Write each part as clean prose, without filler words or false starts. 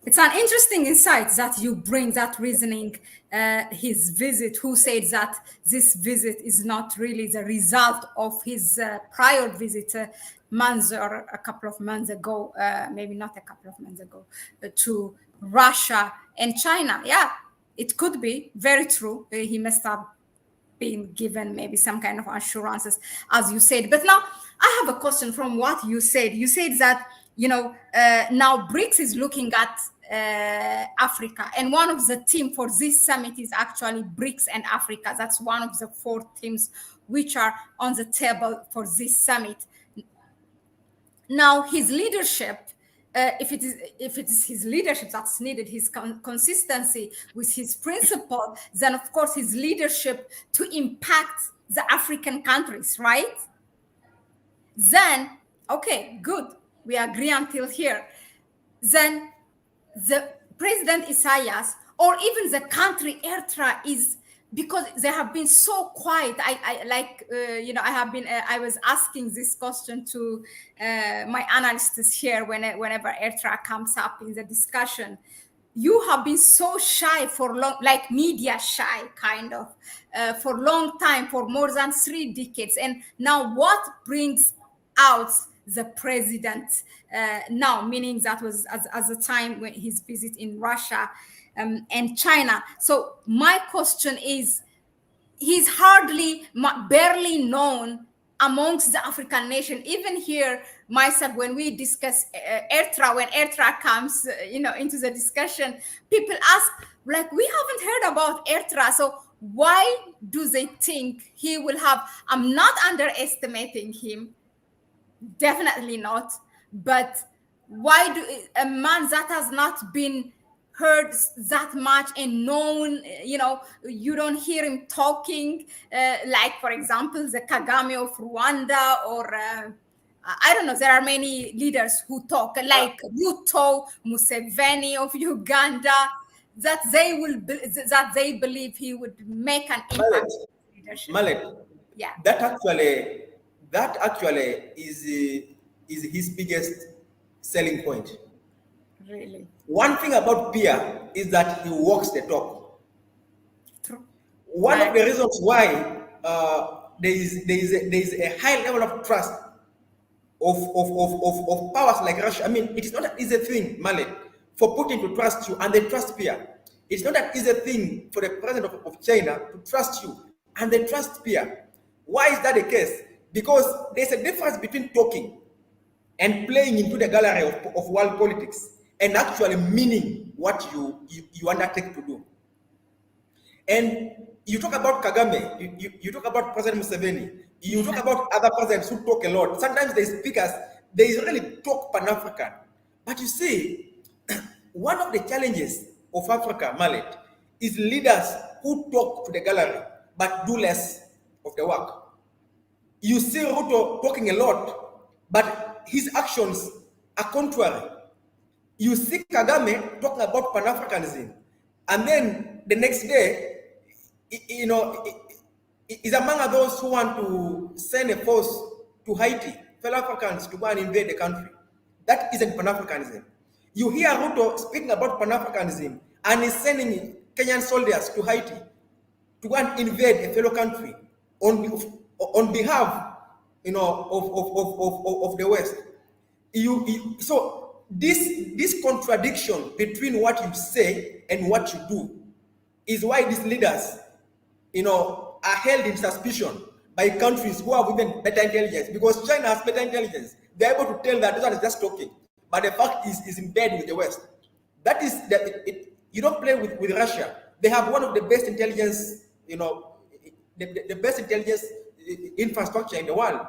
It's an interesting insight that you bring, that reasoning, his visit, who said that this visit is not really the result of his prior visit months or a couple of months ago, maybe not a couple of months ago, to Russia and China. Yeah, it could be very true. He must have been given maybe some kind of assurances, as you said. But now I have a question from what you said. You said that, now Brics is looking at Africa, and one of the team for this summit is actually Brics and Africa. That's one of the four teams which are on the table for this summit. Now his leadership, if it is his leadership that's needed, his consistency with his principle, then of course his leadership to impact the African countries, right? Then, okay, good, we agree until here. Then the President Isaias, or even the country Eritrea, is, because they have been so quiet. I was asking this question to my analysts here whenever Eritrea comes up in the discussion. You have been so shy for long, like media shy, kind of, for long time, for more than 3 decades. And now what brings out the president now, meaning that was as a time when his visit in Russia and China. So my question is, he's barely known amongst the African nation. Even here, myself, when we discuss Eritrea, when Eritrea comes, into the discussion, people ask, like, we haven't heard about Eritrea. So why do they think he will have? I'm not underestimating him, definitely not. But why do a man that has not been heard that much and known, you don't hear him talking, like, for example, the Kagame of Rwanda, or I don't know, there are many leaders who talk, like Ruto, Museveni of Uganda, that they believe he would make an impact. Mahlet, yeah, that actually is his biggest selling point. Really? One thing about Pierre is that he walks the talk. True. One of the reasons why there is a high level of trust of powers like Russia. I mean, it is not an easy thing, Mahlet, for Putin to trust you, and they trust Pierre. It's not an easy thing for the president of China to trust you, and they trust Pierre. Why is that the case? Because there's a difference between talking and playing into the gallery of world politics, and actually meaning what you undertake to do. And you talk about Kagame, you talk about President Museveni, you talk about other presidents who talk a lot. Sometimes they speak as, they really talk Pan-African. But you see, one of the challenges of Africa, Mahlet, is leaders who talk to the gallery, but do less of the work. You see Ruto talking a lot, but his actions are contrary. You see Kagame talking about Pan-Africanism, and then the next day, is among those who want to send a force to Haiti, fellow Africans, to go and invade the country. That isn't Pan-Africanism. You hear Ruto speaking about Pan-Africanism, and he's sending Kenyan soldiers to Haiti to go and invade a fellow country on behalf, of the West. So this contradiction between what you say and what you do is why these leaders, are held in suspicion by countries who have even better intelligence, because China has better intelligence. They're able to tell that this one is just talking, but the fact is in bed with the West. That is you don't play with Russia. They have one of the best intelligence, the best intelligence infrastructure in the world.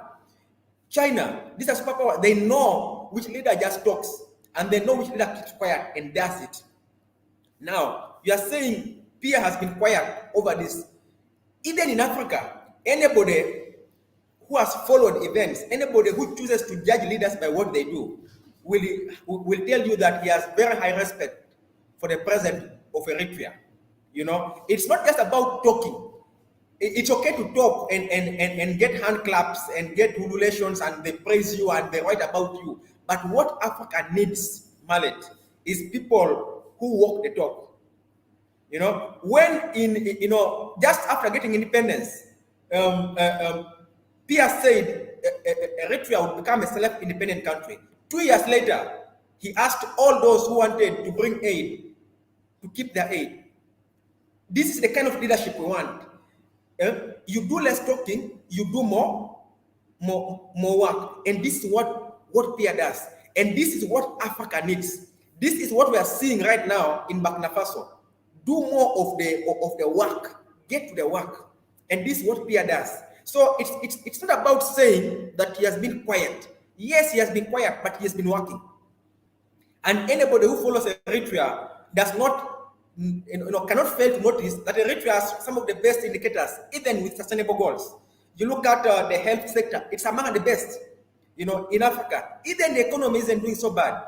China, this is superpower. They know which leader just talks, and they know which leader keeps quiet and does it. Now, you are saying Pierre has been quiet over this. Even in Africa, anybody who has followed events, anybody who chooses to judge leaders by what they do, will tell you that he has very high respect for the president of Eritrea. It's not just about talking. It's okay to talk and get hand claps and get ululations, and they praise you and they write about you. But what Africa needs, Mahlet, is people who walk the talk. You know, when just after getting independence, Pierre said Eritrea would become a self-independent country. 2 years later, he asked all those who wanted to bring aid to keep their aid. This is the kind of leadership we want. You do less talking, you do more work, and this is what Pierre does, and this is what Africa needs. This is what we are seeing right now in Burkina Faso. Do more of the work, get to the work, and this is what Pierre does. So it's not about saying that he has been quiet. Yes, he has been quiet, but he has been working. And anybody who follows Eritrea does not, cannot fail to notice that Eritrea has some of the best indicators, even with sustainable goals. You look at the health sector; it's among the best, in Africa. Even the economy isn't doing so bad.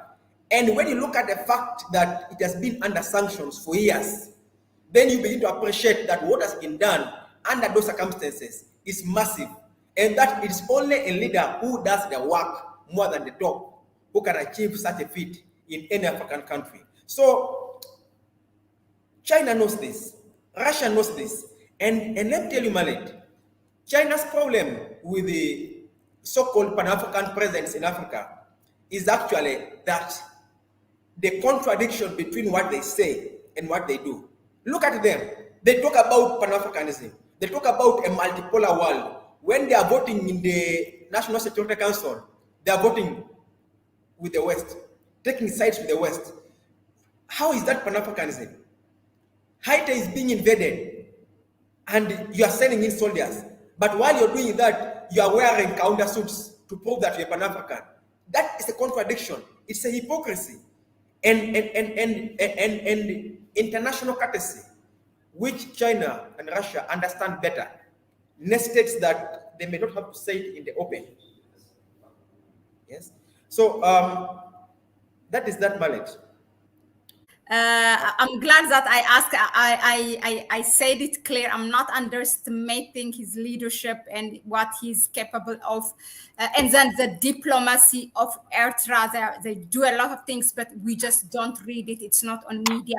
And when you look at the fact that it has been under sanctions for years, then you begin to appreciate that what has been done under those circumstances is massive, and that it's only a leader who does the work more than the talk who can achieve such a feat in any African country. So China knows this, Russia knows this, and let me tell you, Mahlet, China's problem with the so-called Pan-African presence in Africa is actually that the contradiction between what they say and what they do. Look at them. They talk about Pan-Africanism. They talk about a multipolar world. When they are voting in the National Security Council, they are voting with the West, taking sides with the West. How is that Pan-Africanism? Haiti is being invaded, and you are sending in soldiers. But while you're doing that, you are wearing counter suits to prove that you're Pan-African. That is a contradiction. It's a hypocrisy, and international courtesy, which China and Russia understand better, states that they may not have to say it in the open. Yes. So that is that, Mahlet. I'm glad that I asked. I said it clear. I'm not underestimating his leadership and what he's capable of, and then the diplomacy of Eritrea. They do a lot of things, but we just don't read it. It's not on media.